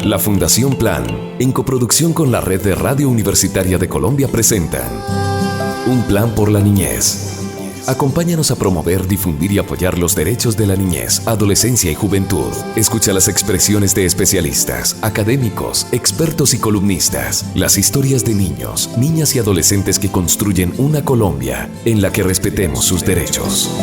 La Fundación Plan, en coproducción con la Red de Radio Universitaria de Colombia, presentan Un Plan por la Niñez. Acompáñanos a promover, difundir y apoyar los derechos de la niñez, adolescencia y juventud. Escucha las expresiones de especialistas, académicos, expertos y columnistas. Las historias de niños, niñas y adolescentes que construyen una Colombia en la que respetemos sus derechos.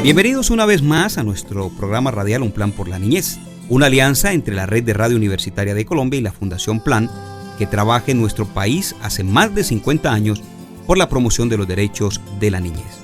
Bienvenidos una vez más a nuestro programa radial Un Plan por la Niñez, una alianza entre la Red de Radio Universitaria de Colombia y la Fundación Plan, que trabaja en nuestro país hace más de 50 años por la promoción de los derechos de la niñez.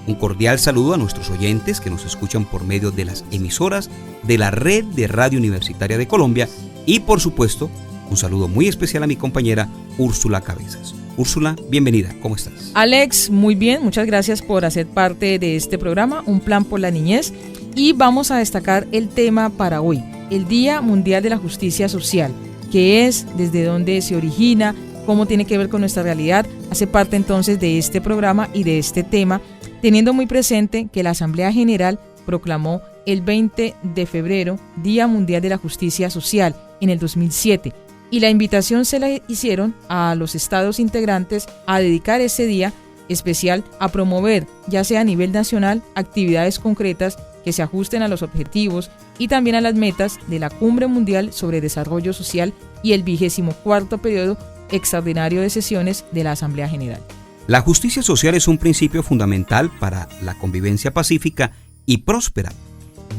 Un cordial saludo a nuestros oyentes que nos escuchan por medio de las emisoras de la Red de Radio Universitaria de Colombia y, por supuesto, un saludo muy especial a mi compañera Úrsula Cabezas. Úrsula, bienvenida, ¿cómo estás? Alex, muy bien, muchas gracias por hacer parte de este programa, Un Plan por la Niñez, y vamos a destacar el tema para hoy, el Día Mundial de la Justicia Social. ¿Qué es? ¿Desde dónde se origina? ¿Cómo tiene que ver con nuestra realidad? Hace parte entonces de este programa y de este tema, teniendo muy presente que la Asamblea General proclamó el 20 de febrero Día Mundial de la Justicia Social en el 2007, y la invitación se la hicieron a los estados integrantes a dedicar ese día especial a promover, ya sea a nivel nacional, actividades concretas que se ajusten a los objetivos y también a las metas de la Cumbre Mundial sobre Desarrollo Social y el 24º periodo extraordinario de sesiones de la Asamblea General. La justicia social es un principio fundamental para la convivencia pacífica y próspera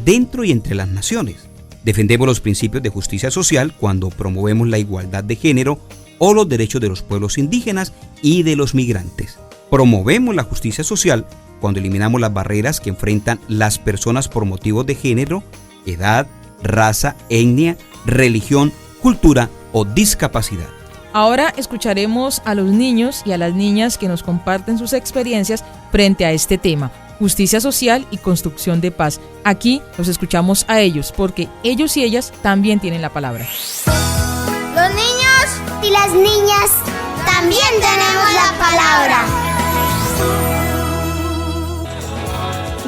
dentro y entre las naciones. Defendemos los principios de justicia social cuando promovemos la igualdad de género o los derechos de los pueblos indígenas y de los migrantes. Promovemos la justicia social cuando eliminamos las barreras que enfrentan las personas por motivos de género, edad, raza, etnia, religión, cultura o discapacidad. Ahora escucharemos a los niños y a las niñas que nos comparten sus experiencias frente a este tema, justicia social y construcción de paz. Aquí los escuchamos a ellos porque ellos y ellas también tienen la palabra. Los niños y las niñas también tenemos la palabra.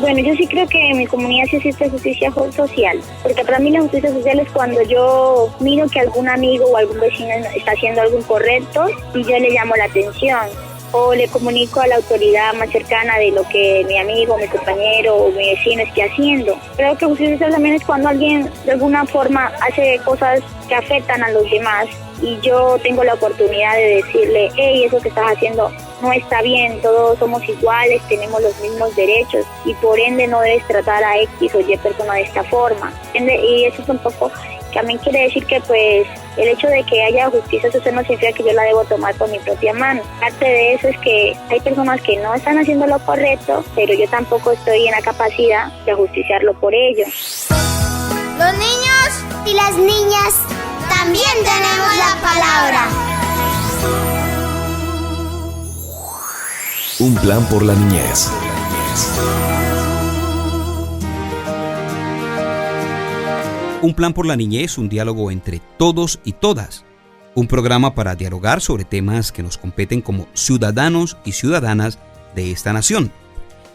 Bueno, yo sí creo que en mi comunidad sí existe justicia social, porque para mí la justicia social es cuando yo miro que algún amigo o algún vecino está haciendo algo incorrecto y yo le llamo la atención o le comunico a la autoridad más cercana de lo que mi amigo, mi compañero o mi vecino esté haciendo. Creo que justicia social también es cuando alguien de alguna forma hace cosas que afectan a los demás y yo tengo la oportunidad de decirle, hey, eso que estás haciendo no está bien, todos somos iguales, tenemos los mismos derechos y por ende no debes tratar a X o Y persona de esta forma. Y eso es un poco, también quiere decir que pues el hecho de que haya justicia social no significa que yo la debo tomar por mi propia mano. Parte de eso es que hay personas que no están haciendo lo correcto, pero yo tampoco estoy en la capacidad de ajusticiarlo por ellos. Los niños y las niñas también tenemos la palabra. Un Plan por la Niñez. Un Plan por la Niñez, un diálogo entre todos y todas. Un programa para dialogar sobre temas que nos competen como ciudadanos y ciudadanas de esta nación.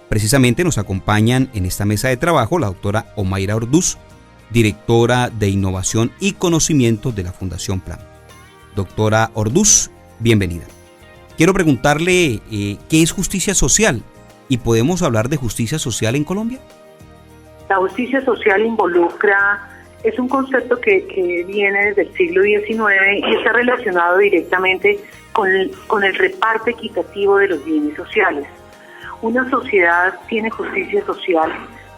Precisamente nos acompañan en esta mesa de trabajo la doctora Omaira Orduz, directora de Innovación y Conocimiento de la Fundación Plan. Doctora Orduz, bienvenida. Quiero preguntarle qué es justicia social y ¿podemos hablar de justicia social en Colombia? La justicia social es un concepto que viene desde el siglo XIX y está relacionado directamente con el reparto equitativo de los bienes sociales. Una sociedad tiene justicia social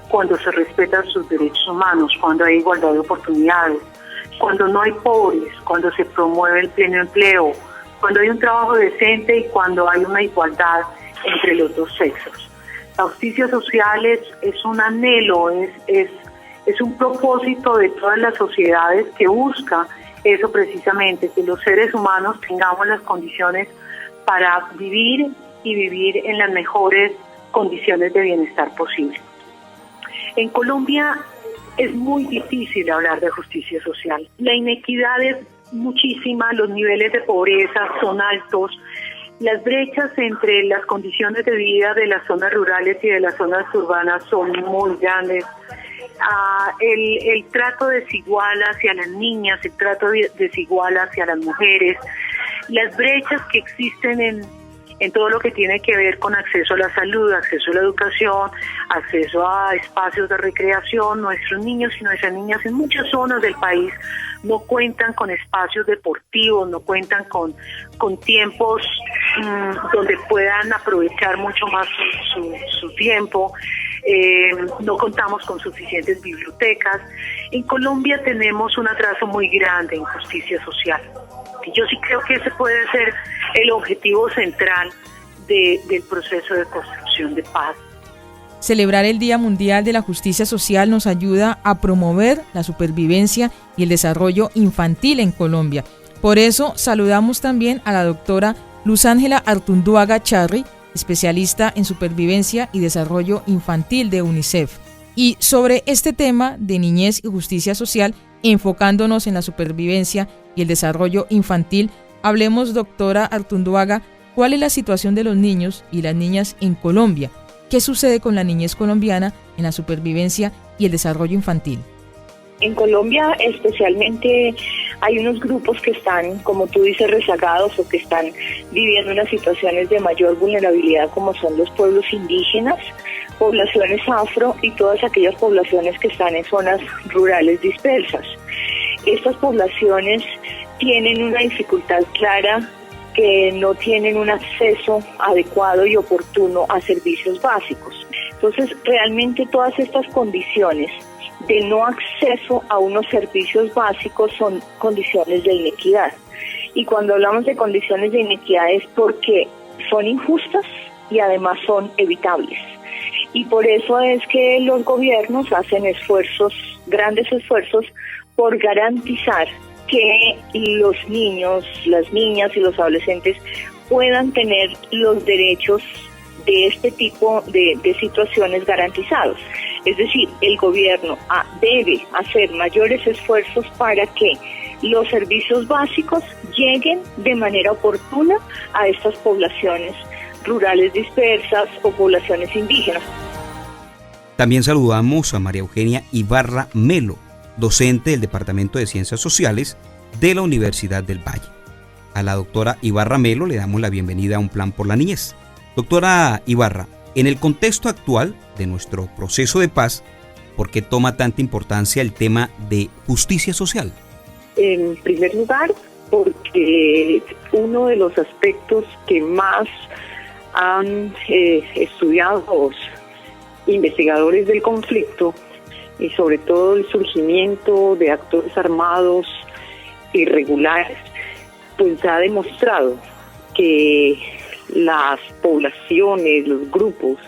cuando se respetan sus derechos humanos, cuando hay igualdad de oportunidades, cuando no hay pobres, cuando se promueve el pleno empleo, cuando hay un trabajo decente y cuando hay una igualdad entre los dos sexos. La justicia social es un anhelo, es un propósito de todas las sociedades que busca eso precisamente, que los seres humanos tengamos las condiciones para vivir y vivir en las mejores condiciones de bienestar posible. En Colombia es muy difícil hablar de justicia social. La inequidad es muchísima, los niveles de pobreza son altos, las brechas entre las condiciones de vida de las zonas rurales y de las zonas urbanas son muy grandes. el trato desigual hacia las niñas, el trato desigual hacia las mujeres, las brechas que existen en todo lo que tiene que ver con acceso a la salud, acceso a la educación, acceso a espacios de recreación. Nuestros niños y nuestras niñas en muchas zonas del país no cuentan con espacios deportivos, no cuentan con tiempos donde puedan aprovechar mucho más su tiempo. No contamos con suficientes bibliotecas. En Colombia tenemos un atraso muy grande en justicia social. Y yo sí creo que ese puede ser el objetivo central del proceso de construcción de paz. Celebrar el Día Mundial de la Justicia Social nos ayuda a promover la supervivencia y el desarrollo infantil en Colombia. Por eso saludamos también a la doctora Luz Ángela Artunduaga Charri, especialista en supervivencia y desarrollo infantil de UNICEF. Y sobre este tema de niñez y justicia social, enfocándonos en la supervivencia y el desarrollo infantil, hablemos, doctora Artunduaga, ¿cuál es la situación de los niños y las niñas en Colombia? ¿Qué sucede con la niñez colombiana en la supervivencia y el desarrollo infantil? En Colombia especialmente hay unos grupos que están, como tú dices, rezagados o que están viviendo unas situaciones de mayor vulnerabilidad, como son los pueblos indígenas, poblaciones afro y todas aquellas poblaciones que están en zonas rurales dispersas. Estas poblaciones tienen una dificultad clara, que no tienen un acceso adecuado y oportuno a servicios básicos. Entonces, realmente todas estas condiciones de no acceso a unos servicios básicos son condiciones de inequidad. Y cuando hablamos de condiciones de inequidad es porque son injustas y además son evitables. Y por eso es que los gobiernos hacen esfuerzos, grandes esfuerzos, por garantizar que los niños, las niñas y los adolescentes puedan tener los derechos de este tipo de situaciones garantizados. Es decir, el gobierno debe hacer mayores esfuerzos para que los servicios básicos lleguen de manera oportuna a estas poblaciones rurales dispersas o poblaciones indígenas. También saludamos a María Eugenia Ibarra Melo, docente del Departamento de Ciencias Sociales de la Universidad del Valle. A la doctora Ibarra Melo le damos la bienvenida a Un Plan por la Niñez. Doctora Ibarra, en el contexto actual de nuestro proceso de paz, ¿por qué toma tanta importancia el tema de justicia social? En primer lugar, porque uno de los aspectos que más han estudiado los investigadores del conflicto y sobre todo el surgimiento de actores armados irregulares, pues ha demostrado que las poblaciones, los grupos,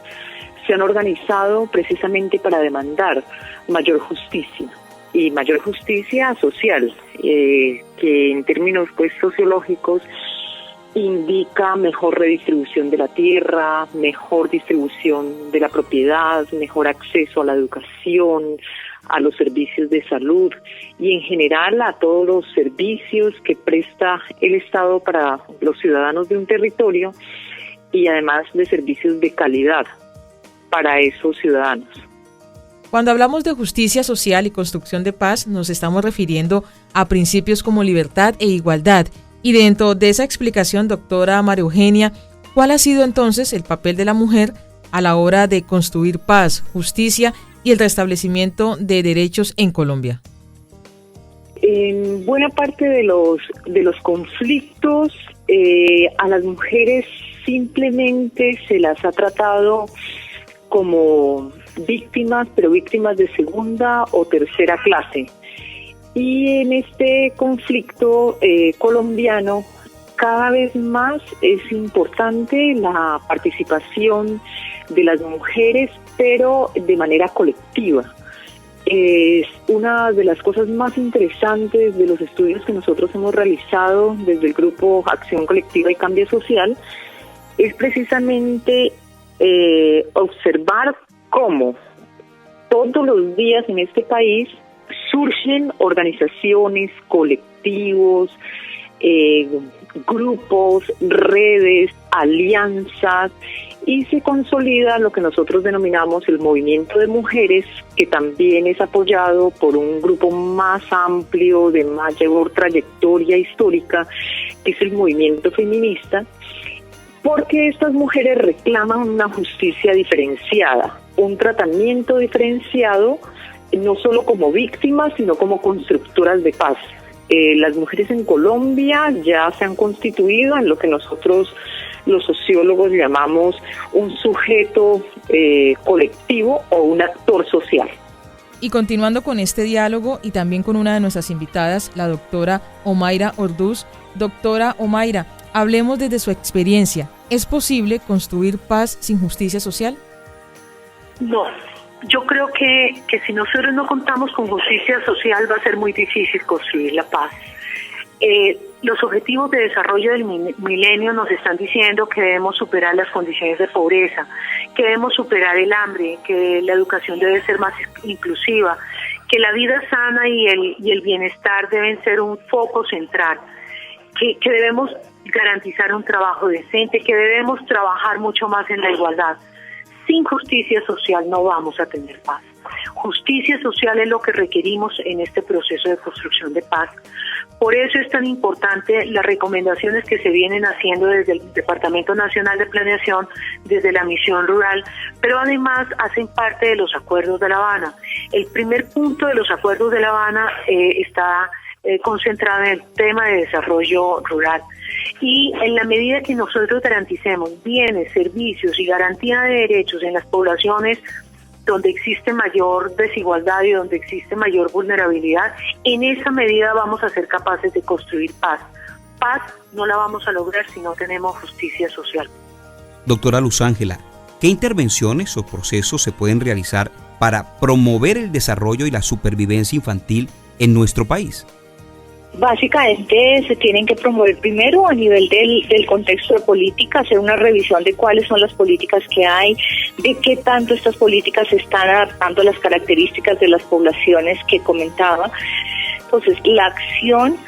se han organizado precisamente para demandar mayor justicia y mayor justicia social, que en términos pues sociológicos indica mejor redistribución de la tierra, mejor distribución de la propiedad, mejor acceso a la educación, a los servicios de salud y en general a todos los servicios que presta el Estado para los ciudadanos de un territorio y además de servicios de calidad para esos ciudadanos. Cuando hablamos de justicia social y construcción de paz, nos estamos refiriendo a principios como libertad e igualdad. Y dentro de esa explicación, doctora María Eugenia, ¿cuál ha sido entonces el papel de la mujer a la hora de construir paz, justicia y el restablecimiento de derechos en Colombia? En buena parte de los conflictos, a las mujeres simplemente se las ha tratado como víctimas, pero víctimas de segunda o tercera clase. Y en este conflicto colombiano, cada vez más es importante la participación de las mujeres, pero de manera colectiva. Es una de las cosas más interesantes de los estudios que nosotros hemos realizado desde el Grupo Acción Colectiva y Cambio Social, es precisamente observar cómo todos los días en este país surgen organizaciones, colectivos, grupos, redes, alianzas, y se consolida lo que nosotros denominamos el movimiento de mujeres, que también es apoyado por un grupo más amplio, de mayor trayectoria histórica, que es el movimiento feminista, porque estas mujeres reclaman una justicia diferenciada, un tratamiento diferenciado, no solo como víctimas, sino como constructoras de paz. Las mujeres en Colombia ya se han constituido en lo que nosotros los sociólogos llamamos un sujeto colectivo o un actor social. Y continuando con este diálogo y también con una de nuestras invitadas, la doctora Omaira Orduz. Doctora Omaira, hablemos desde su experiencia. ¿Es posible construir paz sin justicia social? No, yo creo que si nosotros no contamos con justicia social va a ser muy difícil construir la paz. Los objetivos de desarrollo del milenio nos están diciendo que debemos superar las condiciones de pobreza, que debemos superar el hambre, que la educación debe ser más inclusiva, que la vida sana y el bienestar deben ser un foco central, que debemos garantizar un trabajo decente, que debemos trabajar mucho más en la igualdad. Sin justicia social no vamos a tener paz. Justicia social es lo que requerimos en este proceso de construcción de paz. Por eso es tan importante las recomendaciones que se vienen haciendo desde el Departamento Nacional de Planeación, desde la Misión Rural, pero además hacen parte de los Acuerdos de La Habana. El primer punto de los Acuerdos de La Habana está concentrado en el tema de desarrollo rural. Y en la medida que nosotros garanticemos bienes, servicios y garantía de derechos en las poblaciones donde existe mayor desigualdad y donde existe mayor vulnerabilidad, en esa medida vamos a ser capaces de construir paz. Paz no la vamos a lograr si no tenemos justicia social. Doctora Luz Ángela, ¿qué intervenciones o procesos se pueden realizar para promover el desarrollo y la supervivencia infantil en nuestro país? Básicamente se tienen que promover primero a nivel del contexto de política, hacer una revisión de cuáles son las políticas que hay, de qué tanto estas políticas se están adaptando a las características de las poblaciones que comentaba. Entonces, la acción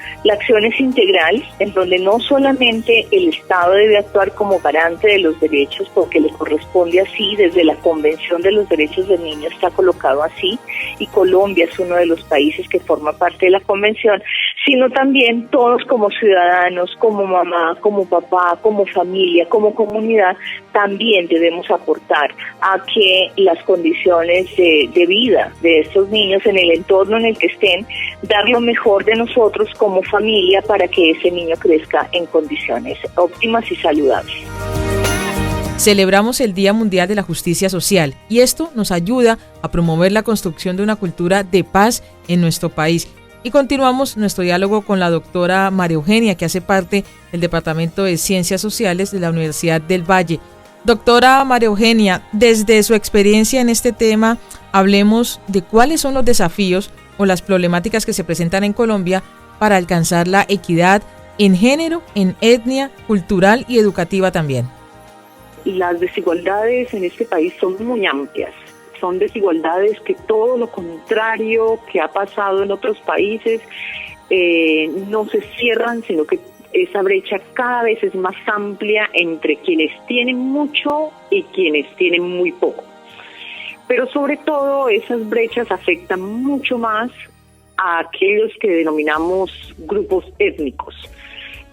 es integral, en donde no solamente el Estado debe actuar como garante de los derechos, porque le corresponde así, desde la Convención de los Derechos del Niño está colocado así, y Colombia es uno de los países que forma parte de la Convención, sino también todos como ciudadanos, como mamá, como papá, como familia, como comunidad, también debemos aportar a que las condiciones de vida de estos niños en el entorno en el que estén, dar lo mejor de nosotros como familia para que ese niño crezca en condiciones óptimas y saludables. Celebramos el Día Mundial de la Justicia Social y esto nos ayuda a promover la construcción de una cultura de paz en nuestro país. Y continuamos nuestro diálogo con la doctora María Eugenia, que hace parte del Departamento de Ciencias Sociales de la Universidad del Valle. Doctora María Eugenia, desde su experiencia en este tema, hablemos de cuáles son los desafíos o las problemáticas que se presentan en Colombia para alcanzar la equidad en género, en etnia, cultural y educativa también. Las desigualdades en este país son muy amplias. Son desigualdades que todo lo contrario que ha pasado en otros países no se cierran, sino que esa brecha cada vez es más amplia entre quienes tienen mucho y quienes tienen muy poco. Pero sobre todo esas brechas afectan mucho más a aquellos que denominamos grupos étnicos.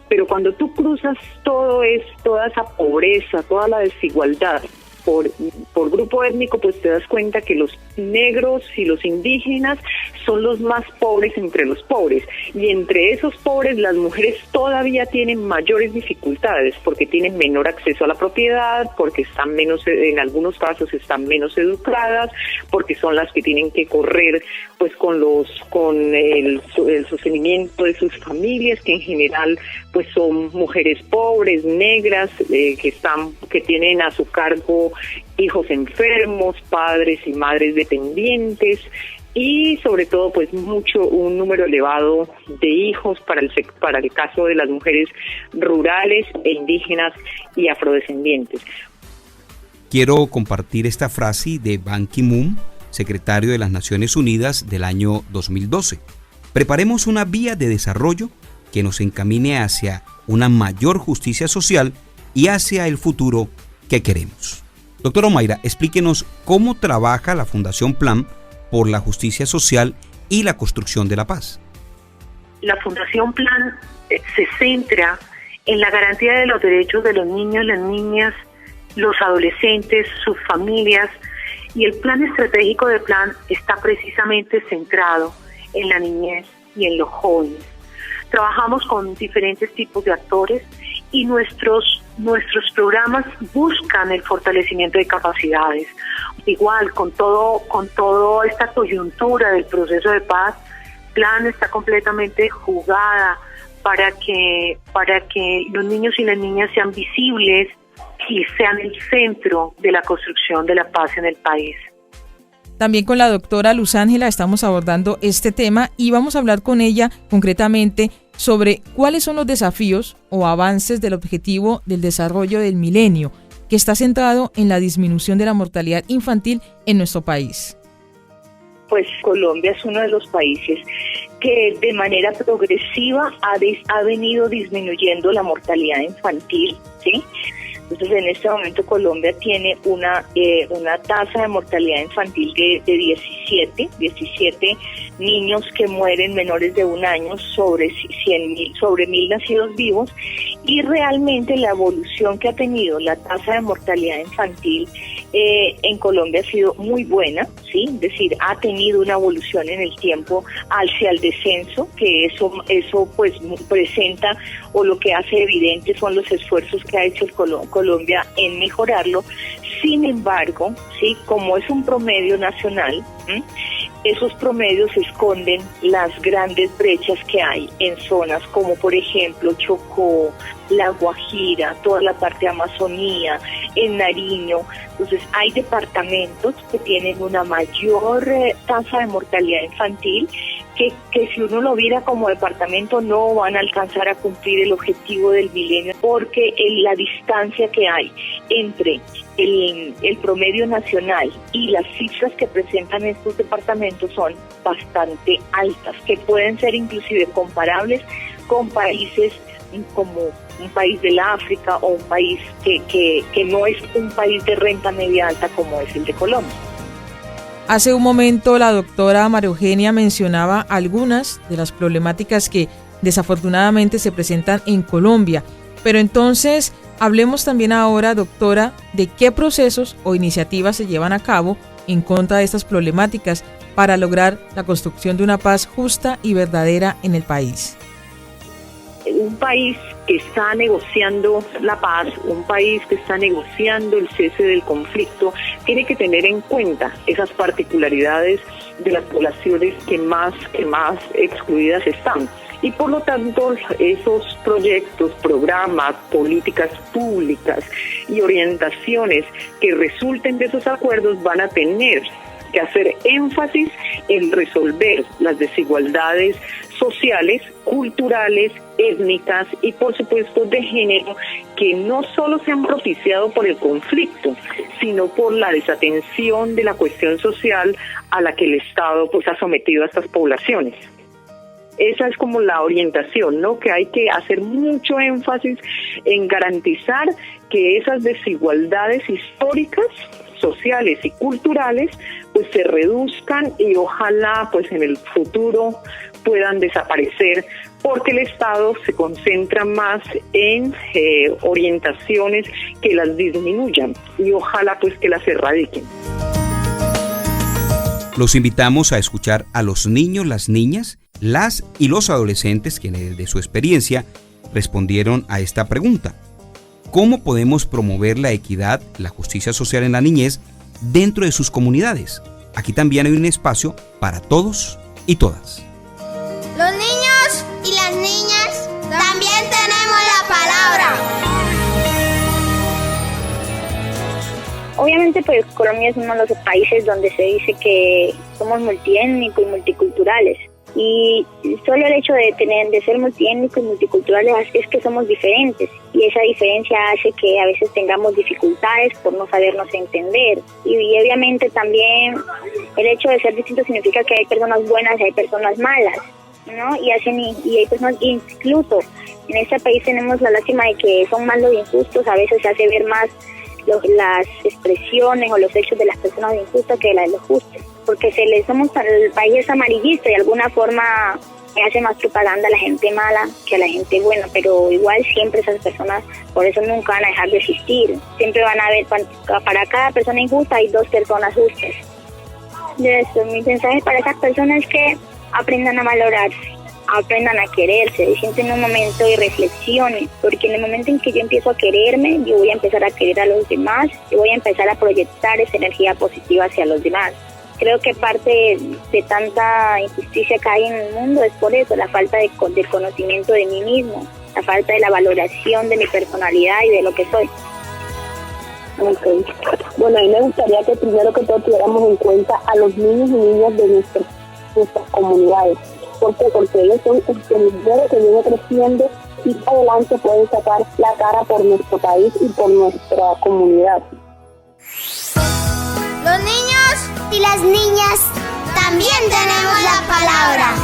Pero cuando tú cruzas toda esa pobreza, toda la desigualdad por grupo étnico, pues te das cuenta que los negros y los indígenas son los más pobres entre los pobres, y entre esos pobres las mujeres todavía tienen mayores dificultades porque tienen menor acceso a la propiedad, porque están menos, en algunos casos están menos educadas, porque son las que tienen que correr pues con el sostenimiento de sus familias, que en general pues son mujeres pobres, negras, que tienen a su cargo hijos enfermos, padres y madres dependientes, y sobre todo pues un número elevado de hijos para el caso de las mujeres rurales e indígenas y afrodescendientes. Quiero compartir esta frase de Ban Ki-moon, secretario de las Naciones Unidas del año 2012. Preparemos una vía de desarrollo que nos encamine hacia una mayor justicia social y hacia el futuro que queremos. Doctora Omaira, explíquenos cómo trabaja la Fundación Plan por la Justicia Social y la Construcción de la Paz. La Fundación Plan se centra en la garantía de los derechos de los niños, las niñas, los adolescentes, sus familias, y el plan estratégico de Plan está precisamente centrado en la niñez y en los jóvenes. Trabajamos con diferentes tipos de actores y nuestros programas buscan el fortalecimiento de capacidades. Igual, con toda esta coyuntura del proceso de paz, Plan está completamente jugada para que los niños y las niñas sean visibles y sean el centro de la construcción de la paz en el país. También con la doctora Luz Ángela estamos abordando este tema y vamos a hablar con ella concretamente sobre cuáles son los desafíos o avances del objetivo del desarrollo del milenio, que está centrado en la disminución de la mortalidad infantil en nuestro país. Pues Colombia es uno de los países que de manera progresiva ha venido disminuyendo la mortalidad infantil, ¿sí? Entonces, en este momento Colombia tiene una tasa de mortalidad infantil de 17 niños que mueren menores de 1 año sobre 1.000 nacidos vivos, y realmente la evolución que ha tenido la tasa de mortalidad infantil en Colombia ha sido muy buena, ¿sí? Es decir, ha tenido una evolución en el tiempo hacia el descenso, que eso pues presenta, o lo que hace evidente son los esfuerzos que ha hecho Colombia en mejorarlo. Sin embargo, ¿sí? Como es un promedio nacional, esos promedios esconden las grandes brechas que hay en zonas como por ejemplo Chocó, La Guajira, toda la parte de Amazonía, en Nariño. Entonces hay departamentos que tienen una mayor tasa de mortalidad infantil que si uno lo viera como departamento no van a alcanzar a cumplir el objetivo del milenio, porque la distancia que hay entre el promedio nacional y las cifras que presentan estos departamentos son bastante altas, que pueden ser inclusive comparables con países como un país del África o un país que no es un país de renta media alta como es el de Colombia. Hace un momento la doctora María Eugenia mencionaba algunas de las problemáticas que desafortunadamente se presentan en Colombia, pero entonces hablemos también ahora, doctora, de qué procesos o iniciativas se llevan a cabo en contra de estas problemáticas para lograr la construcción de una paz justa y verdadera en el país. Un país que está negociando la paz, un país que está negociando el cese del conflicto, tiene que tener en cuenta esas particularidades de las poblaciones que más excluidas están. Y por lo tanto, esos proyectos, programas, políticas públicas y orientaciones que resulten de esos acuerdos van a tener que hacer énfasis en resolver las desigualdades sociales, culturales, étnicas y por supuesto de género, que no solo se han propiciado por el conflicto, sino por la desatención de la cuestión social a la que el Estado pues ha sometido a estas poblaciones. Esa es como la orientación, ¿no? Que hay que hacer mucho énfasis en garantizar que esas desigualdades históricas, sociales y culturales pues se reduzcan y ojalá pues en el futuro puedan desaparecer, porque el Estado se concentra más en orientaciones que las disminuyan y ojalá pues que las erradiquen. Los invitamos a escuchar a los niños, las niñas, las y los adolescentes quienes de su experiencia respondieron a esta pregunta. ¿Cómo podemos promover la equidad, la justicia social en la niñez dentro de sus comunidades? Aquí también hay un espacio para todos y todas. Los niños y las niñas también tenemos la palabra. Obviamente, pues Colombia es uno de los países donde se dice que somos multiétnicos y multiculturales. Y solo el hecho de ser multiétnicos y multiculturales es que somos diferentes, y esa diferencia hace que a veces tengamos dificultades por no sabernos entender, y obviamente también el hecho de ser distinto significa que hay personas buenas y hay personas malas, ¿no? Y hay personas, incluso en este país tenemos la lástima de que son más los injustos, a veces se hace ver más las expresiones o los hechos de las personas injustas que las de los justos, porque el país es amarillista y de alguna forma hace más propaganda a la gente mala que a la gente buena, pero igual siempre esas personas, por eso nunca van a dejar de existir, siempre van a haber, para cada persona injusta hay 2 personas justas. Mi mensaje para esas personas es que aprendan a valorarse, aprendan a quererse, sienten un momento y reflexionen, porque en el momento en que yo empiezo a quererme, yo voy a empezar a querer a los demás, yo voy a empezar a proyectar esa energía positiva hacia los demás. Creo que parte de tanta injusticia que hay en el mundo es por eso, la falta del conocimiento de mí mismo, la falta de la valoración de mi personalidad y de lo que soy. Okay. Bueno, a mí me gustaría que primero que todo tuviéramos en cuenta a los niños y niñas de nuestras comunidades. ¿Por qué? Porque ellos son el semillero que viene creciendo y adelante pueden sacar la cara por nuestro país y por nuestra comunidad. Los niños y las niñas también tenemos la palabra.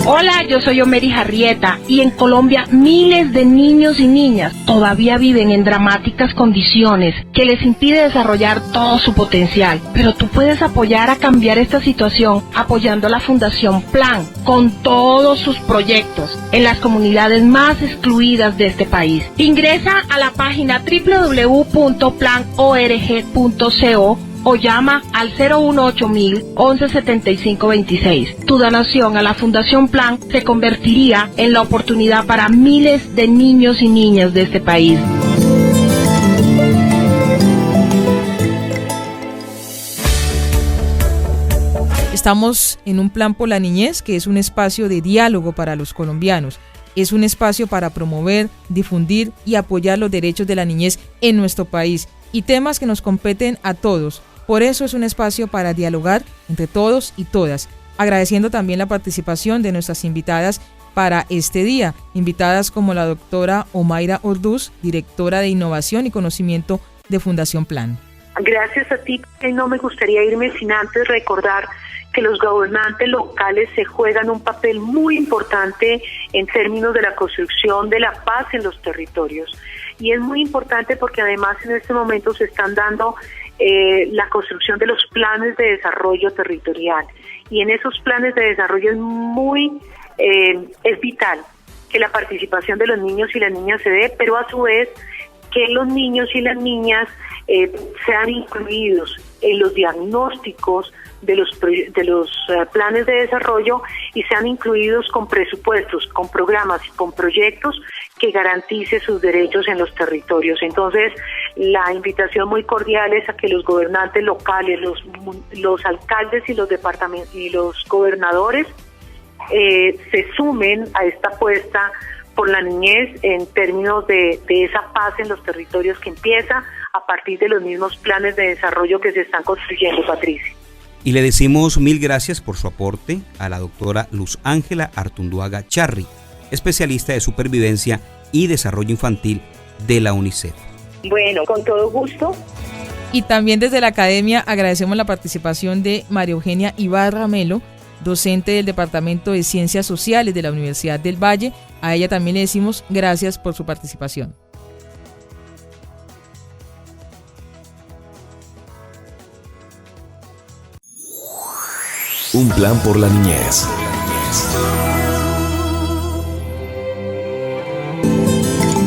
Hola, yo soy Omeri Jarrieta y en Colombia miles de niños y niñas todavía viven en dramáticas condiciones que les impide desarrollar todo su potencial. Pero tú puedes apoyar a cambiar esta situación apoyando a la Fundación Plan con todos sus proyectos en las comunidades más excluidas de este país. Ingresa a la página www.planorg.co o llama al 018.000 117526. Tu donación a la Fundación Plan se convertiría en la oportunidad para miles de niños y niñas de este país. Estamos en un plan por la niñez, que es un espacio de diálogo para los colombianos. Es un espacio para promover, difundir y apoyar los derechos de la niñez en nuestro país y temas que nos competen a todos. Por eso es un espacio para dialogar entre todos y todas, agradeciendo también la participación de nuestras invitadas para este día, invitadas como la doctora Omaira Orduz, directora de Innovación y Conocimiento de Fundación Plan. Gracias a ti, no me gustaría irme sin antes recordar que los gobernantes locales se juegan un papel muy importante en términos de la construcción de la paz en los territorios. Y es muy importante porque además en este momento se están dando la construcción de los planes de desarrollo territorial. Y en esos planes de desarrollo es vital que la participación de los niños y las niñas se dé, pero a su vez que los niños y las niñas sean incluidos en los diagnósticos de los planes de desarrollo y sean incluidos con presupuestos, con programas y con proyectos que garantice sus derechos en los territorios. Entonces, la invitación muy cordial es a que los gobernantes locales, los alcaldes y los departamentos y los gobernadores se sumen a esta apuesta por la niñez en términos de esa paz en los territorios que empieza a partir de los mismos planes de desarrollo que se están construyendo, Patricia. Y le decimos mil gracias por su aporte a la doctora Luz Ángela Artunduaga Charri, especialista de supervivencia y desarrollo infantil de la UNICEF. Bueno, con todo gusto. Y también desde la academia agradecemos la participación de María Eugenia Ibarra Melo, docente del Departamento de Ciencias Sociales de la Universidad del Valle. A ella también le decimos gracias por su participación. Un plan por la niñez.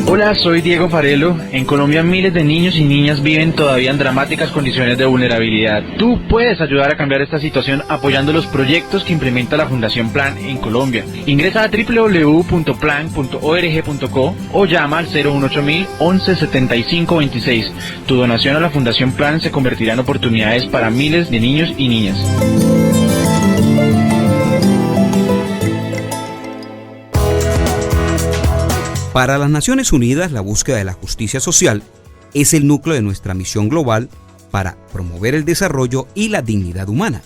Hola, soy Diego Farelo. En Colombia miles de niños y niñas viven todavía en dramáticas condiciones de vulnerabilidad. Tú puedes ayudar a cambiar esta situación apoyando los proyectos que implementa la Fundación Plan en Colombia. Ingresa a www.plan.org.co o llama al 018.000 117526. Tu donación a la Fundación Plan se convertirá en oportunidades para miles de niños y niñas. Para las Naciones Unidas, la búsqueda de la justicia social es el núcleo de nuestra misión global para promover el desarrollo y la dignidad humana.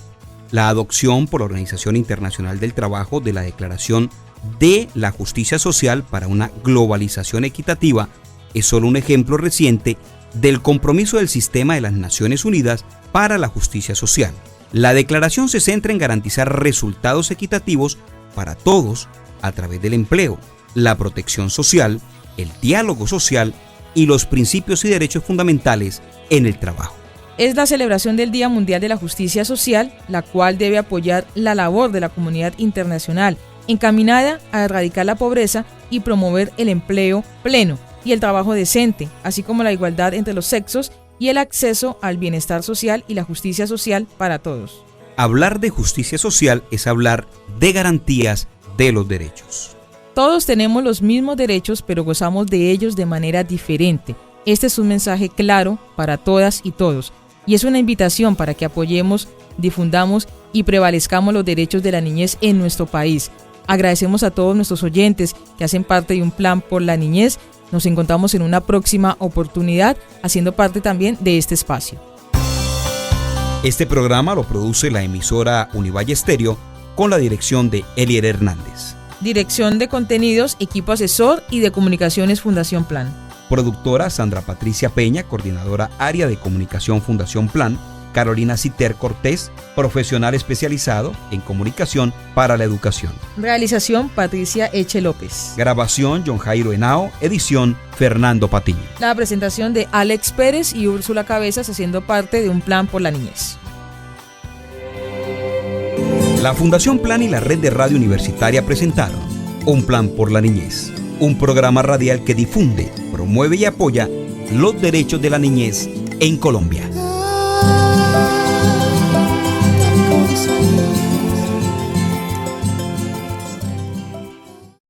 La adopción por la Organización Internacional del Trabajo de la Declaración de la Justicia Social para una globalización equitativa es solo un ejemplo reciente del compromiso del sistema de las Naciones Unidas para la justicia social. La declaración se centra en garantizar resultados equitativos para todos a través del empleo, la protección social el diálogo social y los principios y derechos fundamentales en el trabajo. Es la celebración del Día Mundial de la Justicia Social, la cual debe apoyar la labor de la comunidad internacional, encaminada a erradicar la pobreza y promover el empleo pleno y el trabajo decente, así como la igualdad entre los sexos y el acceso al bienestar social y la justicia social para todos. Hablar de justicia social es hablar de garantías de los derechos. Todos tenemos los mismos derechos, pero gozamos de ellos de manera diferente. Este es un mensaje claro para todas y todos, y es una invitación para que apoyemos, difundamos y prevalezcamos los derechos de la niñez en nuestro país. Agradecemos a todos nuestros oyentes que hacen parte de un plan por la niñez. Nos encontramos en una próxima oportunidad haciendo parte también de este espacio. Este programa lo produce la emisora Univalle Estéreo con la dirección de Elier Hernández. Dirección de contenidos, equipo asesor y de comunicaciones Fundación Plan. Productora Sandra Patricia Peña, coordinadora área de comunicación Fundación Plan. Carolina Citer Cortés, profesional especializado en comunicación para la educación. Realización Patricia Eche López. Grabación John Jairo Henao, edición Fernando Patiño. La presentación de Alex Pérez y Úrsula Cabezas haciendo parte de un plan por la niñez. La Fundación Plan y la Red de Radio Universitaria presentaron Un Plan por la Niñez, un programa radial que difunde, promueve y apoya los derechos de la niñez en Colombia.